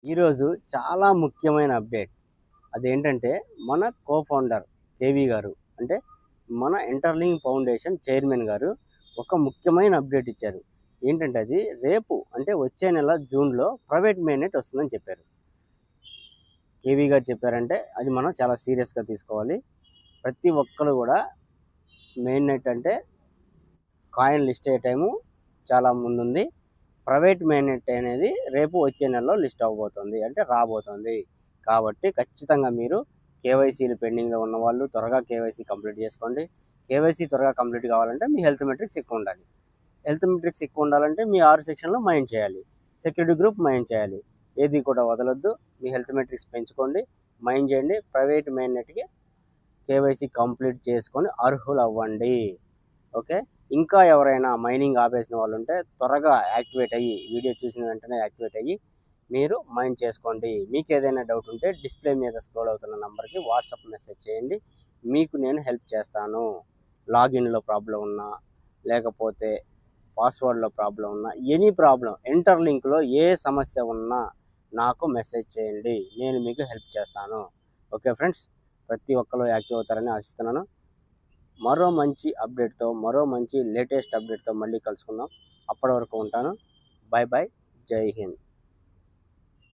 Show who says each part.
Speaker 1: ఈరోజు చాలా ముఖ్యమైన అప్డేట్. అదేంటంటే మన ఫౌండర్ కేవీ గారు, అంటే మన ఇంటర్లింక్ ఫౌండేషన్ చైర్మన్ గారు ఒక ముఖ్యమైన అప్డేట్ ఇచ్చారు. ఏంటంటే అది రేపు అంటే వచ్చే నెల జూన్లో ప్రైవేట్ మెయిన్ వస్తుందని చెప్పారు. కేవీ గారు చెప్పారంటే అది మనం చాలా సీరియస్గా తీసుకోవాలి. ప్రతి ఒక్కరు కూడా మెయిన్ నెట్ అంటే కాయిన్ లిస్ట్ అయ్యే టైము చాలా ముందుంది. ప్రైవేట్ మెయిన్ నెట్ అనేది రేపు వచ్చే నెలలో లిస్ట్ అవ్వబోతుంది, అంటే రాబోతుంది. కాబట్టి ఖచ్చితంగా మీరు కేవైసీలు పెండింగ్లో ఉన్న వాళ్ళు త్వరగా కేవైసీ కంప్లీట్ చేసుకోండి. కేవైసీ త్వరగా కంప్లీట్ కావాలంటే మీ హెల్త్ మెట్రిక్స్ ఎక్కువ ఉండాలి. హెల్త్ మెట్రిక్స్ ఎక్కువ ఉండాలంటే మీ 6 సెక్షన్లో మైండ్ చేయాలి, సెక్యూరిటీ గ్రూప్ మైండ్ చేయాలి. ఏది కూడా వదలొద్దు. మీ హెల్త్ మెట్రిక్స్ పెంచుకోండి, మైండ్ చేయండి. ప్రైవేట్ మెయిన్ నెట్కి కేవైసీ కంప్లీట్ చేసుకొని అర్హులు అవ్వండి. ఓకే. ఇంకా ఎవరైనా మైనింగ్ ఆపేసిన వాళ్ళు ఉంటే త్వరగా యాక్టివేట్ అయ్యి, వీడియో చూసిన వెంటనే యాక్టివేట్ అయ్యి మీరు మైన్ చేసుకోండి. మీకు ఏదైనా డౌట్ ఉంటే డిస్ప్లే మీద స్క్రోల్ అవుతున్న నెంబర్కి వాట్సాప్ మెసేజ్ చేయండి, మీకు నేను హెల్ప్ చేస్తాను. లాగిన్లో ప్రాబ్లం ఉన్నా, లేకపోతే పాస్వర్డ్లో ప్రాబ్లం ఉన్నా, ఎనీ ప్రాబ్లం, ఇంటర్లింక్లో ఏ సమస్య ఉన్నా నాకు మెసేజ్ చేయండి, నేను మీకు హెల్ప్ చేస్తాను. ఓకే ఫ్రెండ్స్, ప్రతి ఒక్కరు యాక్టివ్ అవుతారని ఆశిస్తున్నాను. మరో మంచి అప్డేట్తో, మరో మంచి లేటెస్ట్ అప్డేట్తో మళ్ళీ కలుసుకుందాం. అప్పటి వరకు ఉంటాను. Bye bye. జై హింద్.